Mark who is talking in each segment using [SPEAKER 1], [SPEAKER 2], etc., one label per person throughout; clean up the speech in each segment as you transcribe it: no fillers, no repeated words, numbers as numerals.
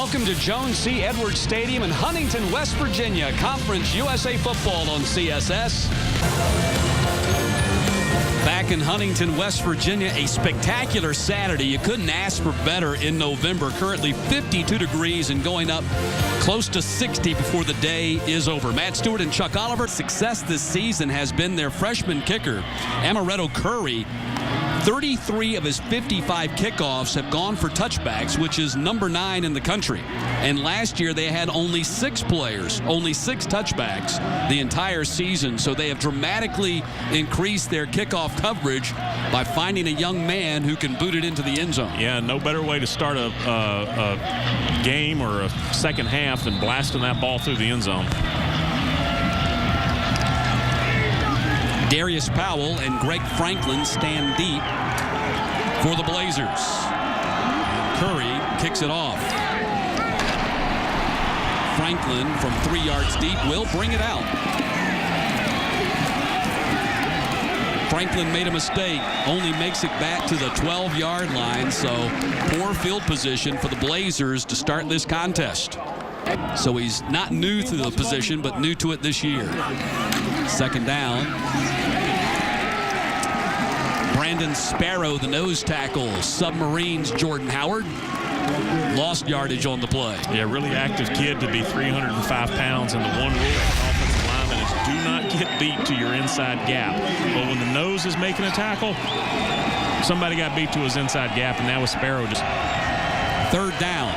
[SPEAKER 1] Welcome to Jones C. Edwards Stadium in Huntington, West Virginia. Conference USA football on CSS. Back in Huntington, West Virginia, a spectacular Saturday. You couldn't ask for better in November. Currently 52 degrees and going up close to 60 before the day is over. Matt Stewart and Chuck Oliver. Success this season has been their freshman kicker, Amaretto Curry. 33 of his 55 kickoffs have gone for touchbacks, which is number 9 in the country. And last year they had only 6 players, only 6 touchbacks the entire season. So they have dramatically increased their kickoff coverage by finding a young man who can boot it into the end zone.
[SPEAKER 2] Yeah, no better way to start a game or a second half than blasting that ball through the end zone.
[SPEAKER 1] Darius Powell and Greg Franklin stand deep for the Blazers. And Curry kicks it off. Franklin from 3 yards deep will bring it out. Franklin made a mistake, only makes it back to the 12-yard line, so poor field position for the Blazers to start this contest. So he's not new to the position, but new to it this year. Second down. Brandon Sparrow, the nose tackle. Submarines Jordan Howard. Lost yardage on the play.
[SPEAKER 2] Yeah, really active kid to be 305 pounds. And the one rule for offensive linemen is do not get beat to your inside gap. But when the nose is making a tackle, somebody got beat to his inside gap, and now with Sparrow just...
[SPEAKER 1] Third down.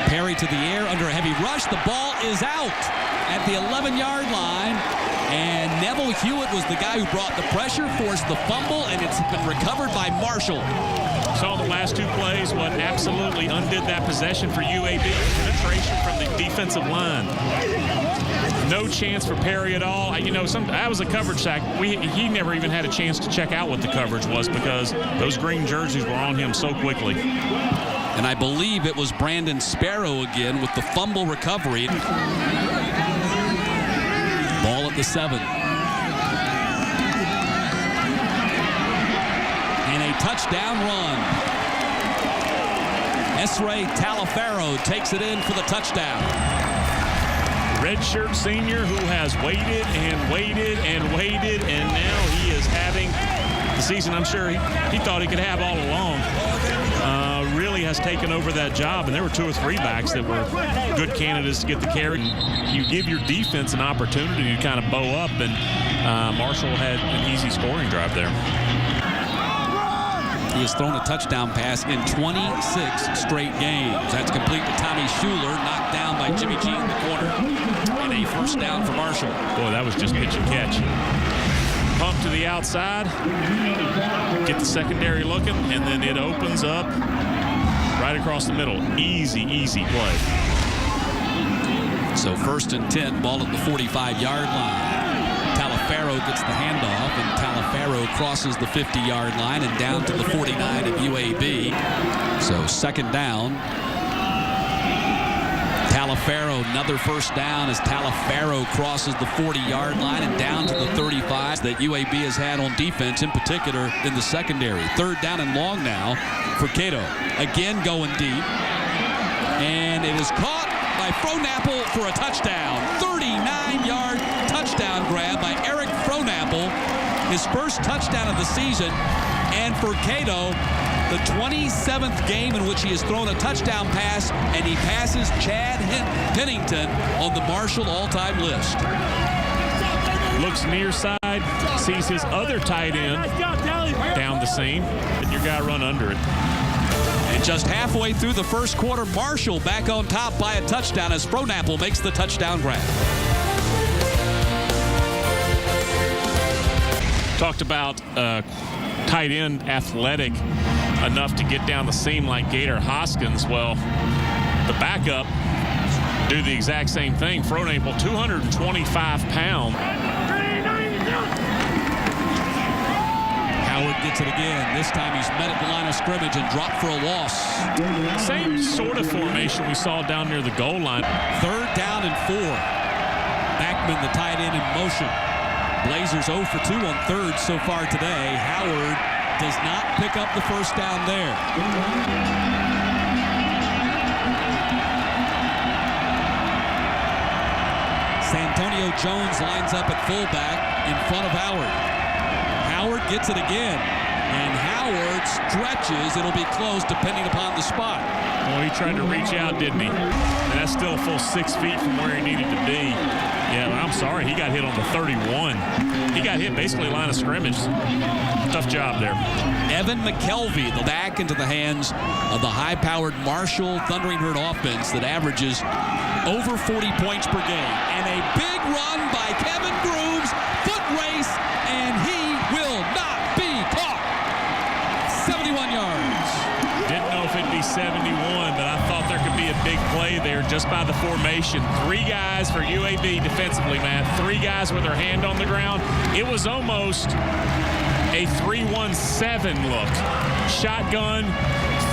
[SPEAKER 1] Perry to the air under a heavy rush. The ball is out at the 11-yard line. And Neville Hewitt was the guy who brought the pressure, forced the fumble, and it's been recovered by Marshall.
[SPEAKER 2] Saw the last 2 plays, what absolutely undid that possession for UAB. Penetration from the defensive line. No chance for Perry at all. That was a coverage sack. He never even had a chance to check out what the coverage was because those green jerseys were on him so quickly.
[SPEAKER 1] And I believe it was Brandon Sparrow again with the fumble recovery. Ball at the 7. And a touchdown run. Esrae Talifaro takes it in for the touchdown.
[SPEAKER 2] Redshirt senior who has waited and waited and waited, and now he is having the season I'm sure he thought he could have all along. Really has taken over that job, and there were 2 or 3 backs that were good candidates to get the carry. You give your defense an opportunity to kind of bow up, and Marshall had an easy scoring drive there.
[SPEAKER 1] He has thrown a touchdown pass in 26 straight games. That's complete to Tommy Schuler, knocked down by Jimmy G in the corner. And a first down for Marshall.
[SPEAKER 2] Boy, that was just pitch and catch. Pump to the outside, get the secondary looking, and then it opens up right across the middle. Easy, easy play.
[SPEAKER 1] So 1st and 10, ball at the 45-yard line. Talifaro gets the handoff, and Talifaro crosses the 50-yard line and down to the 49 of UAB. So 2nd down. Talifaro, another first down as Talifaro crosses the 40-yard line and down to the 35 that UAB has had on defense, in particular in the secondary. 3rd down and long now for Cato. Again going deep. And it is caught by Frohnapple for a touchdown. 39-yard touchdown grab by Eric Frohnapple. His first touchdown of the season. And for Cato, the 27th game in which he has thrown a touchdown pass, and he passes Chad Pennington on the Marshall all-time list.
[SPEAKER 2] Looks near side, sees his other tight end down the seam, and your guy run under it.
[SPEAKER 1] And just halfway through the first quarter, Marshall back on top by a touchdown as Frohnapple makes the touchdown grab.
[SPEAKER 2] Talked about tight end athletic enough to get down the seam like Gator Hoskins. Well, the backup do the exact same thing. Frohnapple, 225 pounds.
[SPEAKER 1] Howard gets it again. This time he's met at the line of scrimmage and dropped for a loss.
[SPEAKER 2] Same sort of formation we saw down near the goal line.
[SPEAKER 1] 3rd down and 4. Backman, the tight end, in motion. Blazers 0 for 2 on 3rd so far today. Howard does not pick up the first down there. Santonio Jones lines up at fullback in front of Howard. Howard gets it again, and Howard stretches. It'll be close depending upon the spot.
[SPEAKER 2] Well, he tried to reach out, didn't he? And that's still a full 6 feet from where he needed to be. Yeah, but I'm sorry, he got hit on the 31. He got hit basically line of scrimmage. Tough job there.
[SPEAKER 1] Evan McKelvey, the back into the hands of the high-powered Marshall Thundering Herd offense that averages over 40 points per game. And a big run by Kevin Grooms, foot race, and he will not be caught. 71 yards.
[SPEAKER 2] Didn't know if it'd be 71, but I thought there could be a big play there just by the formation. 3 guys for UAB defensively, Matt. 3 guys with their hand on the ground. It was almost a 3-1-7 look. Shotgun,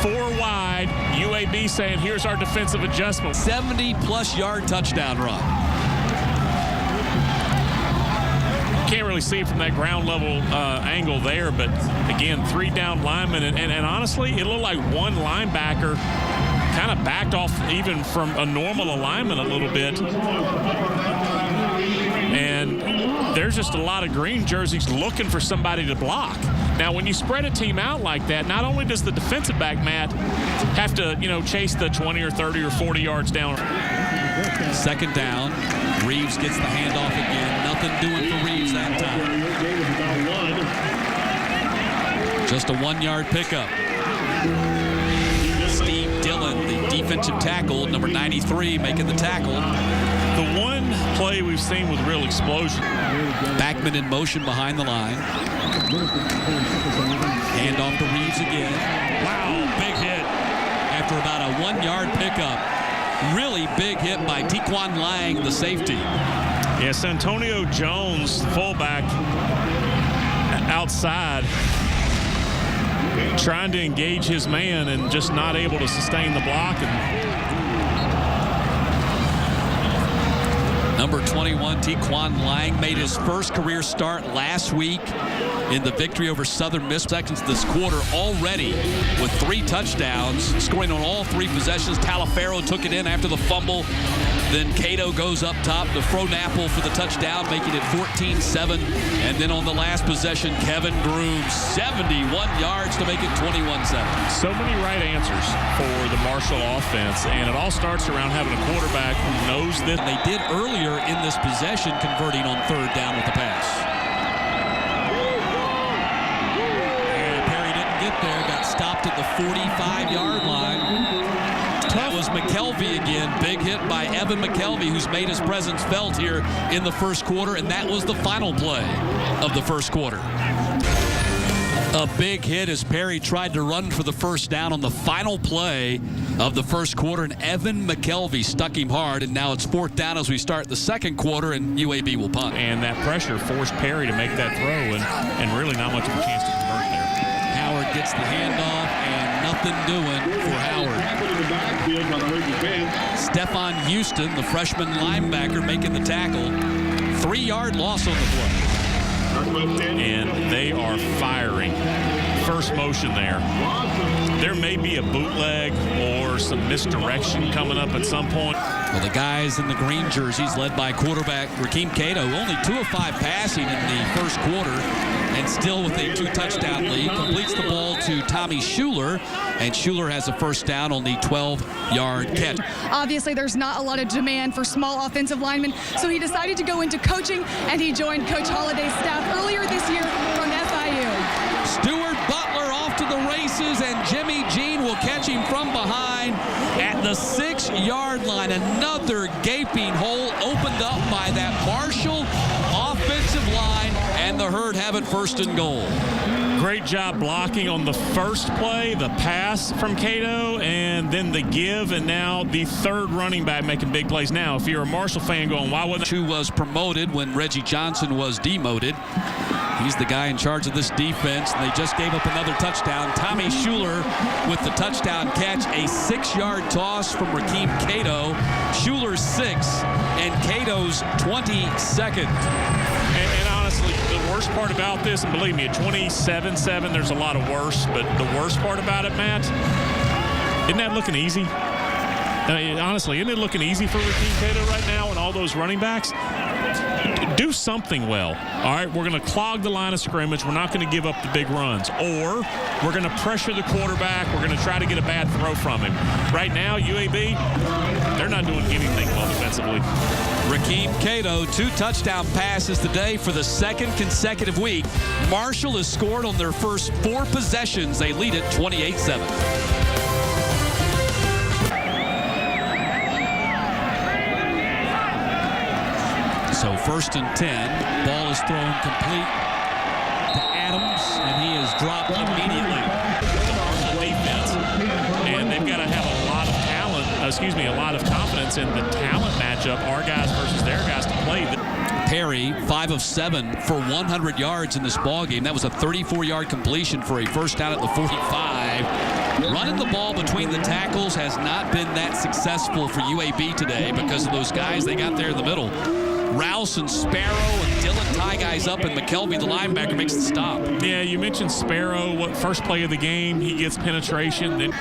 [SPEAKER 2] 4 wide. UAB saying, here's our defensive adjustment.
[SPEAKER 1] 70-plus yard touchdown run.
[SPEAKER 2] Can't really see it from that ground level angle there, but again, 3 down linemen, and honestly, it looked like one linebacker kind of backed off even from a normal alignment a little bit. And there's just a lot of green jerseys looking for somebody to block. Now, when you spread a team out like that, not only does the defensive back, Matt, have to, chase the 20 or 30 or 40 yards down.
[SPEAKER 1] Second down. Reeves gets the handoff again. Nothing doing for Reeves that time. Just a 1-yard pickup. Steve Dillon, the defensive tackle, number 93, making the tackle.
[SPEAKER 2] The one play we've seen with real explosion.
[SPEAKER 1] Backman in motion behind the line. Handoff to Reeves again. Wow, big hit. After about a 1-yard pickup. Really big hit by Tequan Lang, the safety.
[SPEAKER 2] Yes, Antonio Jones, fullback, outside, trying to engage his man and just not able to sustain the block.
[SPEAKER 1] Number 21, Tequan Lang, made his first career start last week in the victory over Southern Miss. Seconds this quarter already with 3 touchdowns, scoring on all 3 possessions. Talafero took it in after the fumble. Then Cato goes up top to Frohnapple for the touchdown, making it 14-7. And then on the last possession, Kevin Grooms, 71 yards to make it 21-7.
[SPEAKER 2] So many right answers for the Marshall offense, and it all starts around having a quarterback who knows this.
[SPEAKER 1] They did earlier in this possession, converting on 3rd down with the pass. And Perry didn't get there, got stopped at the 45-yard line. That was McKelvey again. Big hit by Evan McKelvey, who's made his presence felt here in the first quarter, and that was the final play of the first quarter. A big hit as Perry tried to run for the first down on the final play of the first quarter, and Evan McKelvey stuck him hard, and now it's 4th down as we start the second quarter, and UAB will punt.
[SPEAKER 2] And that pressure forced Perry to make that throw, and really not much of a chance to convert there.
[SPEAKER 1] Howard gets the handoff, and nothing doing for Howard. Stephon Houston, the freshman linebacker, making the tackle. 3-yard loss on the play.
[SPEAKER 2] And they are firing. First motion there. There may be a bootleg or some misdirection coming up at some point.
[SPEAKER 1] Well, the guys in the green jerseys, led by quarterback Rakeem Cato, only 2 of 5 passing in the first quarter, and still with a 2-touchdown lead, completes the ball to Tommy Schuler, and Schuler has a first down on the 12-yard catch.
[SPEAKER 3] Obviously, there's not a lot of demand for small offensive linemen, so he decided to go into coaching, and he joined Coach Holliday's staff earlier this year from FIU.
[SPEAKER 1] Stuart Butler off to the races, and Jimmy Jean will catch him from behind at the 6-yard line. Another gaping hole opened up by that Marshall offensive line, and the Herd have it 1st and goal.
[SPEAKER 2] Great job blocking on the first play, the pass from Cato, and then the give, and now the 3rd running back making big plays. Now, if you're a Marshall fan going, why wouldn't...
[SPEAKER 1] Who was promoted when Reggie Johnson was demoted. He's the guy in charge of this defense. They just gave up another touchdown. Tommy Schuler with the touchdown catch. A 6-yard toss from Rakeem Cato. Schuler's 6 and Cato's 22nd.
[SPEAKER 2] And honestly, the worst part about this, and believe me, at 27-7, there's a lot of worse, but the worst part about it, Matt, isn't that looking easy? Honestly, isn't it looking easy for Rakeem Cato right now and all those running backs? Do something well. All right, we're going to clog the line of scrimmage. We're not going to give up the big runs. Or we're going to pressure the quarterback. We're going to try to get a bad throw from him. Right now, UAB, they're not doing anything well defensively.
[SPEAKER 1] Rakeem Cato, 2 touchdown passes today for the 2nd consecutive week. Marshall has scored on their first 4 possessions. They lead it 28-7. So 1st and 10. Ball is thrown complete to Adams, and he is dropped immediately.
[SPEAKER 2] The Marshall defense, and they've got to have a lot of talent, a lot of confidence in the talent matchup, our guys versus their guys to play.
[SPEAKER 1] Perry, 5 of 7 for 100 yards in this ballgame. That was a 34-yard completion for a first down at the 45. Running the ball between the tackles has not been that successful for UAB today because of those guys they got there in the middle. Rouse and Sparrow and Dillon tie guys up, and McKelvey, the linebacker, makes the stop.
[SPEAKER 2] Yeah, you mentioned Sparrow. First play of the game, he gets penetration. Then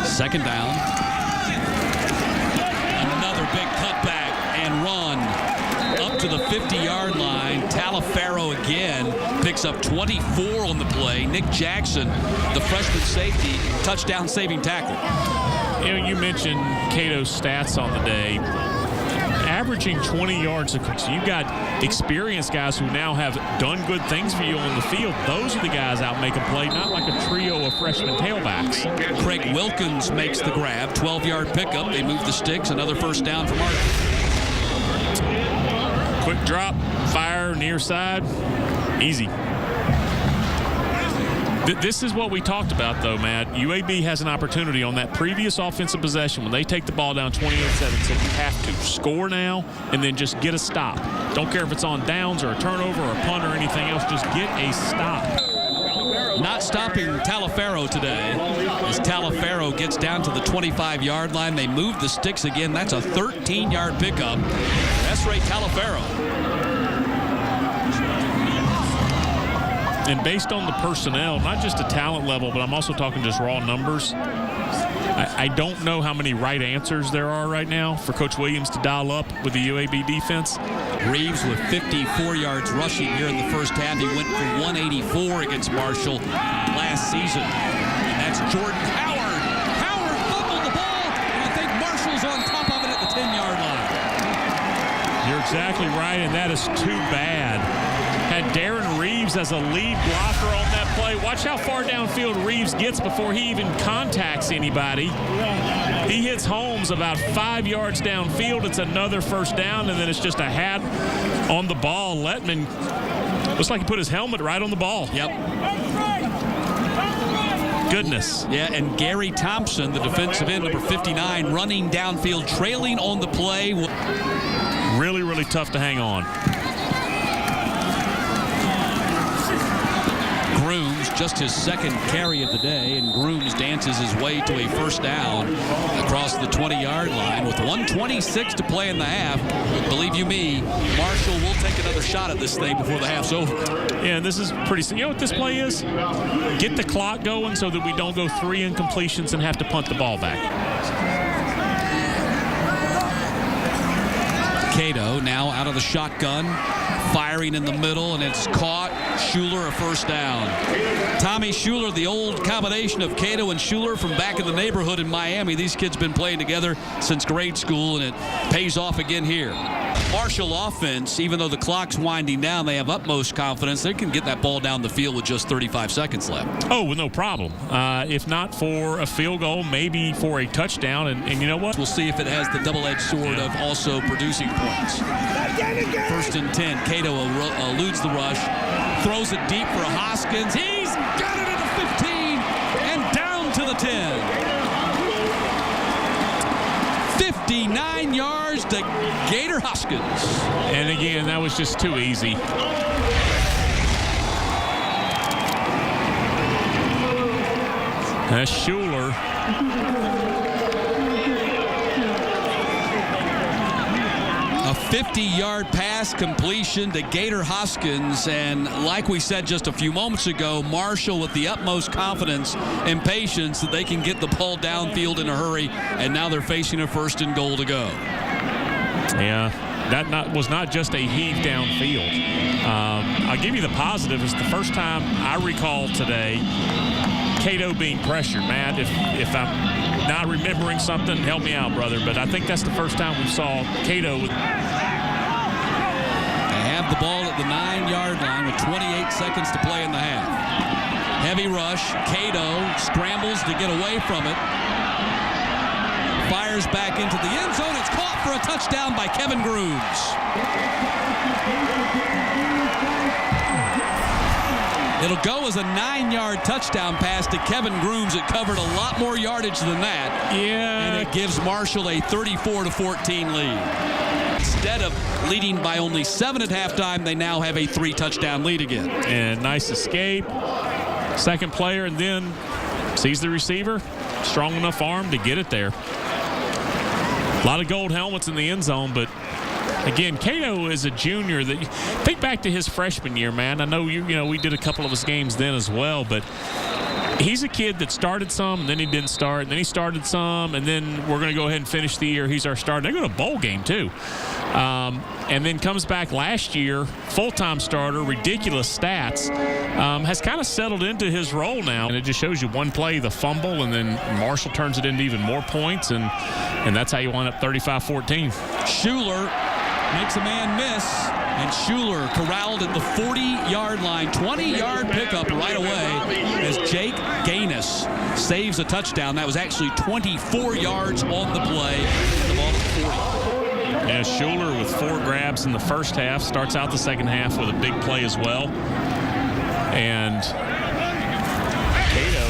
[SPEAKER 1] 2nd down. Another big cutback and run up to the 50-yard line. Talifaro again picks up 24 on the play. Nick Jackson, the freshman safety, touchdown-saving tackle.
[SPEAKER 2] You mentioned Cato's stats on the day. Averaging 20 yards a quick. So you've got experienced guys who now have done good things for you on the field. Those are the guys out making play, not like a trio of freshman tailbacks.
[SPEAKER 1] Craig Wilkins makes the grab. 12-yard pickup. They move the sticks. Another first down for Marshall.
[SPEAKER 2] Quick drop, fire, near side. Easy. This is what we talked about, though, Matt. UAB has an opportunity on that previous offensive possession when they take the ball down 28-7. So you have to score now and then just get a stop. Don't care if it's on downs or a turnover or a punt or anything else. Just get a stop.
[SPEAKER 1] Not stopping Talifaro today as Talifaro gets down to the 25-yard line. They move the sticks again. That's a 13-yard pickup. That's Ray Talifaro.
[SPEAKER 2] And based on the personnel, not just the talent level, but I'm also talking just raw numbers, I don't know how many right answers there are right now for Coach Williams to dial up with the UAB defense.
[SPEAKER 1] Reeves with 54 yards rushing here in the first half. He went for 184 against Marshall last season. And that's Jordan Howard. Howard fumbled the ball, and I think Marshall's on top of it at the 10-yard line.
[SPEAKER 2] You're exactly right, and that is too bad. Had Darren Reeves as a lead blocker on that play. Watch how far downfield Reeves gets before he even contacts anybody. He hits Holmes about 5 yards downfield. It's another first down, and then it's just a hat on the ball. Letman looks like he put his helmet right on the ball.
[SPEAKER 1] Yep.
[SPEAKER 2] Goodness.
[SPEAKER 1] Yeah, and Gary Thompson, the defensive end, number 59, running downfield, trailing on the play.
[SPEAKER 2] Really, really tough to hang on.
[SPEAKER 1] Grooms, just his 2nd carry of the day, and Grooms dances his way to a first down across the 20-yard line with 1:26 to play in the half. Believe you me, Marshall will take another shot at this thing before the half's over.
[SPEAKER 2] Yeah, and this is pretty. You know what this play is? Get the clock going so that we don't go 3 incompletions and have to punt the ball back.
[SPEAKER 1] Cato now out of the shotgun, firing in the middle, and it's caught. Schuler a first down. Tommy Schuler, the old combination of Cato and Schuler from back in the neighborhood in Miami. These kids been playing together since grade school, and it pays off again here. Marshall offense, even though the clock's winding down, they have utmost confidence. They can get that ball down the field with just 35 seconds left.
[SPEAKER 2] Oh, well, no problem. If not for a field goal, maybe for a touchdown. And you know what?
[SPEAKER 1] We'll see if it has the double-edged sword of also producing points. 1st and 10. Cato eludes the rush, throws it deep for Hoskins. He's got it at the 15 and down to the 10. 59 yards to Gator Hoskins.
[SPEAKER 2] And again, that was just too easy. That's Schuler.
[SPEAKER 1] A 50-yard pass completion to Gator Hoskins, and like we said just a few moments ago, Marshall with the utmost confidence and patience that they can get the ball downfield in a hurry, and now they're facing a 1st and goal to go.
[SPEAKER 2] Yeah, that was not just a heave downfield. I'll give you the positive. It's the first time I recall today Cato being pressured. Matt, if I'm not remembering something, help me out, brother. But I think that's the first time we saw Cato.
[SPEAKER 1] They have the ball at the 9-yard line with 28 seconds to play in the half. Heavy rush. Cato scrambles to get away from it. Fires back into the end zone. It's caught for a touchdown by Kevin Grooms. It'll go as a 9-yard touchdown pass to Kevin Grooms. It covered a lot more yardage than that.
[SPEAKER 2] Yeah.
[SPEAKER 1] And it gives Marshall a 34-14 lead. Instead of leading by only 7 at halftime, they now have a 3-touchdown lead again.
[SPEAKER 2] And nice escape. Second player, and then sees the receiver. Strong enough arm to get it there. A lot of gold helmets in the end zone, but again, Cato is a junior. That think back to his freshman year, man. I know you know we did a couple of his games then as well, but he's a kid that started some, and then he didn't start, and then he started some, and then we're going to go ahead and finish the year. He's our starter. They go to a bowl game too, and then comes back last year, full-time starter, ridiculous stats. Has kind of settled into his role now, and it just shows you one play, the fumble, and then Marshall turns it into even more points, and that's how you wind up 35-14.
[SPEAKER 1] Schuler makes a man miss, and Schuler corralled at the 40-yard line. 20-yard pickup right away as Jake Gaines saves a touchdown. That was actually 24 yards on the play, and the ball at 40.
[SPEAKER 2] Yeah, Schuler with 4 grabs in the first half, starts out the second half with a big play as well. And Cato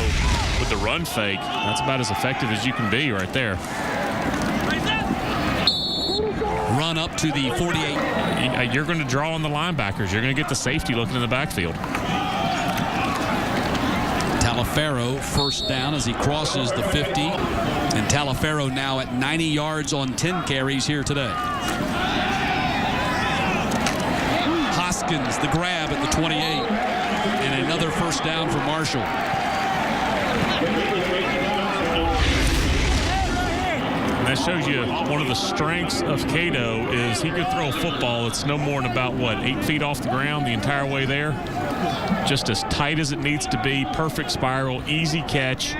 [SPEAKER 2] with the run fake, that's about as effective as you can be right there.
[SPEAKER 1] Run up to the 48.
[SPEAKER 2] You're going to draw on the linebackers. You're going to get the safety looking in the backfield.
[SPEAKER 1] Talaferro first down as he crosses the 50. And Talaferro now at 90 yards on 10 carries here today. Hoskins, the grab at the 28. And another first down for Marshall.
[SPEAKER 2] And that shows you one of the strengths of Cato is he could throw a football that's no more than about, 8 feet off the ground the entire way there. Just as tight as it needs to be, perfect spiral, easy catch.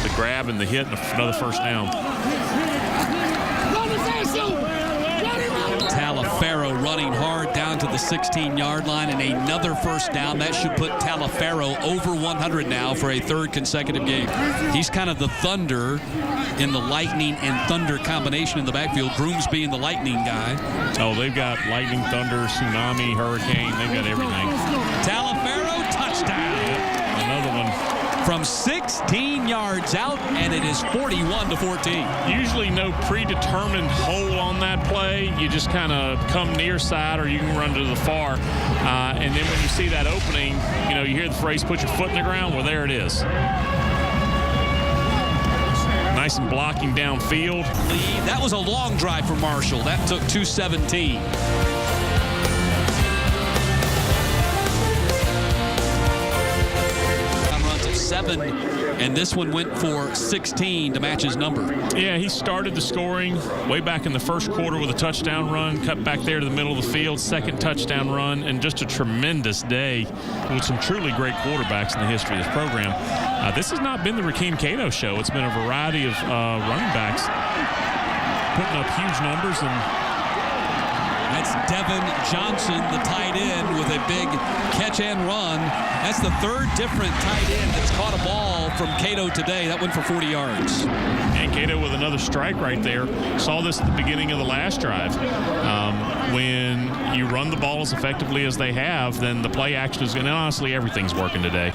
[SPEAKER 2] The grab and the hit and another first down.
[SPEAKER 1] Talaferro running hard down to the 16-yard line and another first down. That should put Talaferro over 100 now for a 3rd consecutive game. He's kind of the thunder in the lightning and thunder combination in the backfield. Grooms being the lightning guy.
[SPEAKER 2] Oh, they've got lightning, thunder, tsunami, hurricane. They've got everything.
[SPEAKER 1] Talaferro, touchdown.
[SPEAKER 2] Another one.
[SPEAKER 1] From 16 yards out, and it is 41-14.
[SPEAKER 2] Usually no predetermined hole on that play. You just kind of come near side or you can run to the far. And then when you see that opening, you hear the phrase, put your foot in the ground. Well, there it is. Nice and blocking downfield.
[SPEAKER 1] That was a long drive for Marshall. That took 2:17. Runs of 7, and this one went for 16 to match his number.
[SPEAKER 2] Yeah, he started the scoring way back in the first quarter with a touchdown run, cut back there to the middle of the field, second touchdown run, and just a tremendous day with some truly great quarterbacks in the history of this program. This has not been the Rakeem Cato show. It's been a variety of running backs putting up huge numbers. And
[SPEAKER 1] that's Devin Johnson, the tight end, with a big catch and run. That's the 3rd different tight end that's caught a ball from Cato today. That went for 40 yards.
[SPEAKER 2] And Cato with another strike right there. Saw this at the beginning of the last drive. When you run the ball as effectively as they have, then the play action is going to, honestly, everything's working today.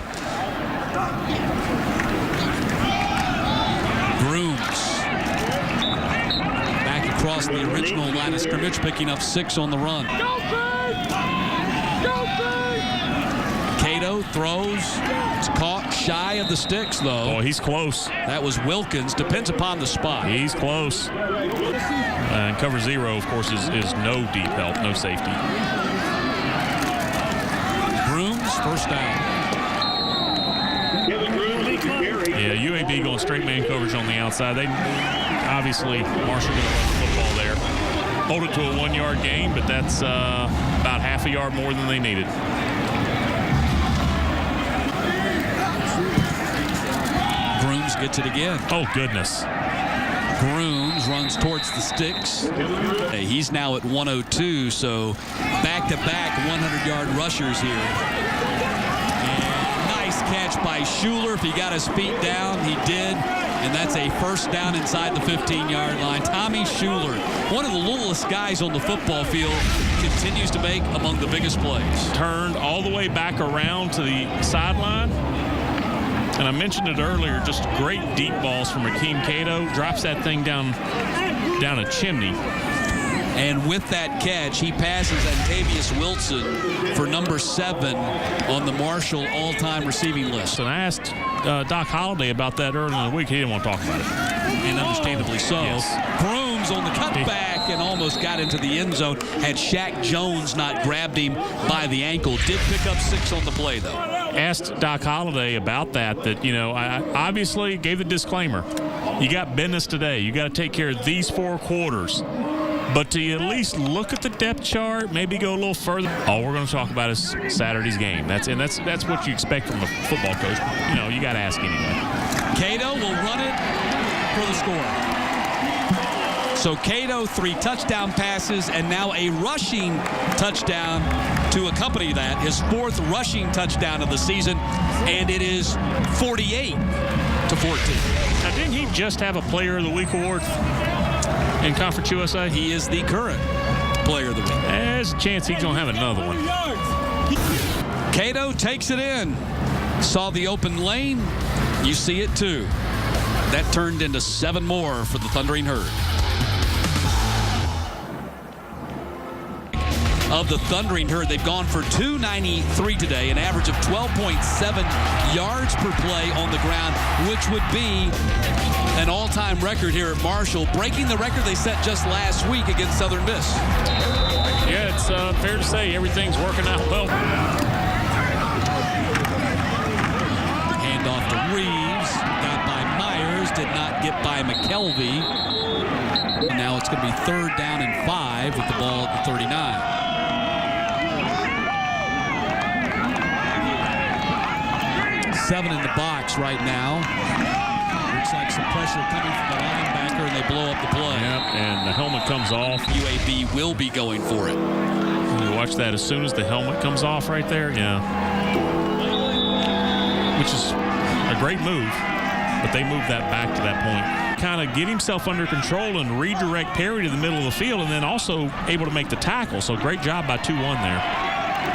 [SPEAKER 1] Grooms back across the original line of scrimmage, picking up 6 on the run. Cato throws, It's caught shy of the sticks, though.
[SPEAKER 2] Oh, he's close.
[SPEAKER 1] That was Wilkins. Depends upon the spot.
[SPEAKER 2] He's close. And cover 0, of course, is no deep help, no safety.
[SPEAKER 1] Grooms, first down.
[SPEAKER 2] Yeah, UAB going straight man coverage on the outside. They obviously Marshall going to run the football there. Hold it to a 1-yard gain, but that's about half a yard more than they needed.
[SPEAKER 1] Grooms gets it again.
[SPEAKER 2] Oh, goodness.
[SPEAKER 1] Grooms runs towards the sticks. Hey, he's now at 102, so back-to-back 100-yard rushers here. And nice catch by Schuler. If he got his feet down, he did. And that's a first down inside the 15-yard line. Tommy Schuler, one of the littlest guys on the football field, continues to make among the biggest plays.
[SPEAKER 2] Turned all the way back around to the sideline. And I mentioned it earlier, just great deep balls from Rakeem Cato. Drops that thing down a chimney.
[SPEAKER 1] And with that catch, he passes Antavius Wilson for number 7 on the Marshall all-time receiving list.
[SPEAKER 2] And I asked Doc Holliday about that earlier in the week. He didn't want to talk about it.
[SPEAKER 1] And understandably so.
[SPEAKER 2] Yes.
[SPEAKER 1] Grooms on the cutback and almost got into the end zone. Had Shaq Jones not grabbed him by the ankle. Did pick up 6 on the play, though.
[SPEAKER 2] Asked Doc Holliday about that, you know, I obviously gave the disclaimer. You got business today. You got to take care of these 4 quarters. But to at least look at the depth chart, maybe go a little further. All we're going to talk about is Saturday's game. That's what you expect from a football coach. You know, you got to ask anyway.
[SPEAKER 1] Cato will run it for the score. So Cato, 3 touchdown passes and now a rushing touchdown to accompany that. His 4th rushing touchdown of the season, and it is 48-14.
[SPEAKER 2] Now, didn't he just have a Player of the Week award in Conference USA?
[SPEAKER 1] He is the current Player of the Week.
[SPEAKER 2] There's a chance he's going to have another one.
[SPEAKER 1] Cato takes it in. Saw the open lane. You see it too. That turned into 7 more for the Thundering Herd. Of the Thundering Herd, they've gone for 293 today, an average of 12.7 yards per play on the ground, which would be an all-time record here at Marshall, breaking the record they set just last week against Southern Miss.
[SPEAKER 2] Yeah, it's fair to say everything's working out well.
[SPEAKER 1] Hand off to Reeves, got by Myers, did not get by McKelvey. Now it's going to be 3rd down and 5 with the ball at the 39. Seven in the box right now. Looks like some pressure coming from the linebacker, and they blow up the play.
[SPEAKER 2] Yep, and the helmet comes off.
[SPEAKER 1] UAB will be going for it.
[SPEAKER 2] You watch that as soon as the helmet comes off right there. Yeah. Which is a great move, but they moved that back to that point. Kind of get himself under control and redirect Perry to the middle of the field, and then also able to make the tackle. So great job by 2-1 there.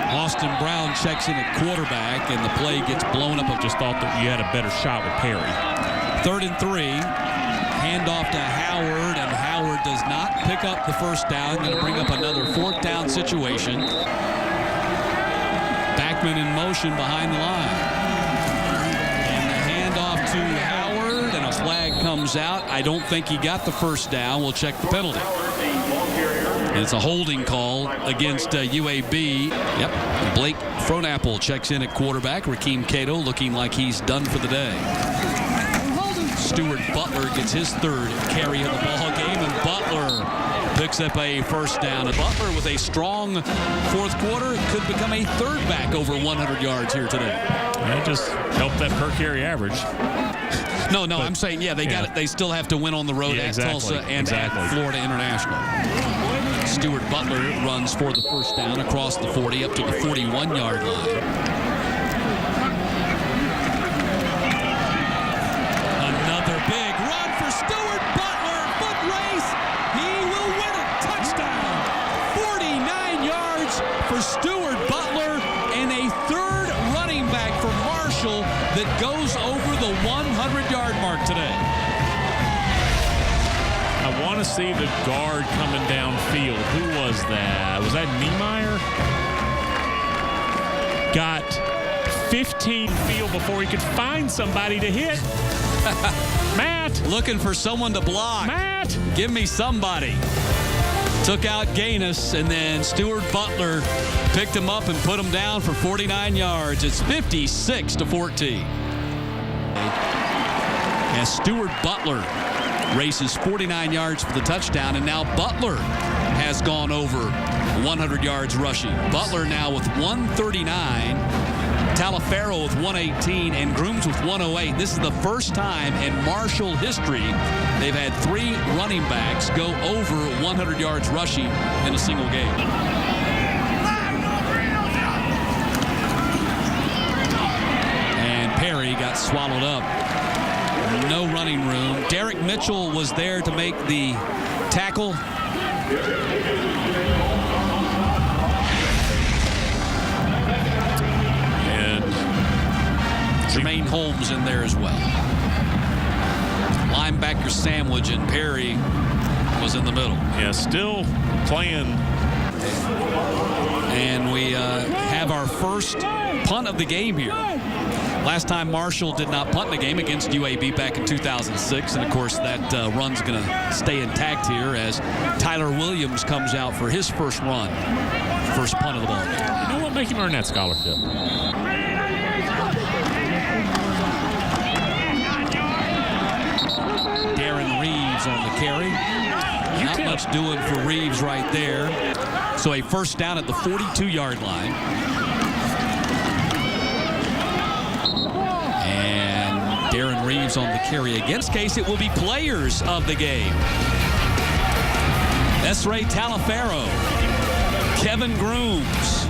[SPEAKER 1] Austin Brown checks in at quarterback, and the play gets blown up.
[SPEAKER 2] I just thought that you had a better shot with Perry.
[SPEAKER 1] 3rd and 3. Handoff to Howard, and Howard does not pick up the first down. Going to bring up another 4th down situation. Backman in motion behind the line. And the handoff to Howard, and a flag comes out. I don't think he got the first down. We'll check the penalty. And it's a holding call against UAB. Yep, Blake Fronapple checks in at quarterback. Rakeem Cato looking like he's done for the day. Stuart Butler gets his 3rd carry of the ball game, and Butler picks up a first down. And Butler with a strong 4th quarter could become a 3rd back over 100 yards here today.
[SPEAKER 2] That just helped that per carry average.
[SPEAKER 1] No, I'm saying, they got it. They still have to win on the road at Tulsa and at Florida International. Stuart Butler runs for the first down across the 40 up to the 41-yard line. Another big run for Stuart Butler. Foot race. He will win it. Touchdown. 49 yards for Stuart Butler, and a 3rd running back for Marshall that goes over the 100-yard mark today.
[SPEAKER 2] I want to see the guard coming downfield. Who was that? Was that Niemeyer? Got 15 field before he could find somebody to hit. Matt.
[SPEAKER 1] Looking for someone to block.
[SPEAKER 2] Matt.
[SPEAKER 1] Give me somebody. Took out Gaines, and then Stuart Butler picked him up and put him down for 49 yards. It's 56-14. And Stuart Butler races 49 yards for the touchdown, and now Butler has gone over 100 yards rushing. Butler now with 139, Talafaro with 118, and Grooms with 108. This is the first time in Marshall history they've had 3 running backs go over 100 yards rushing in a single game. And Perry got swallowed up. No running room. Derek Mitchell was there to make the tackle.
[SPEAKER 2] And
[SPEAKER 1] Jermaine Holmes in there as well. Linebacker sandwich, and Perry was in the middle.
[SPEAKER 2] yeah, still playing.
[SPEAKER 1] And we have our first punt of the game here. Last time Marshall did not punt in a game against UAB back in 2006. And, of course, that run's going to stay intact here as Tyler Williams comes out for his first run. First punt of the ball game.
[SPEAKER 2] You know what? Make him earn that scholarship.
[SPEAKER 1] Darren Reeves on the carry. Not much doing for Reeves right there. So a first down at the 42-yard line. And Darren Reeves on the carry against Case. It will be players of the game. Esrae Talafaro, Kevin Grooms,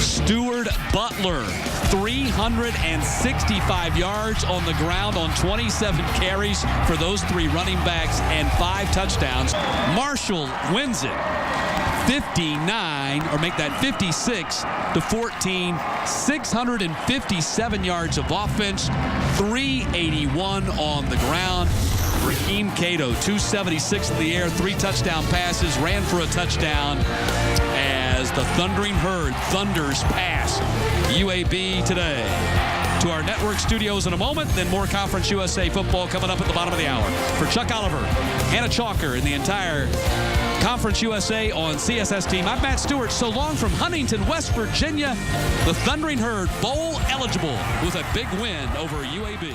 [SPEAKER 1] Stuart Butler, 365 yards on the ground on 27 carries for those 3 running backs and 5 touchdowns. Marshall wins it 59, or make that 56-14. 657 yards of offense, 381 on the ground. Raheem Cato, 276 in the air, 3 touchdown passes, ran for a touchdown as the Thundering Herd thunders past UAB today. To our network studios in a moment, then more Conference USA football coming up at the bottom of the hour. For Chuck Oliver, Hannah Chalker, and the entire Conference USA on CSS team, I'm Matt Stewart. So long from Huntington, West Virginia. The Thundering Herd bowl eligible with a big win over UAB.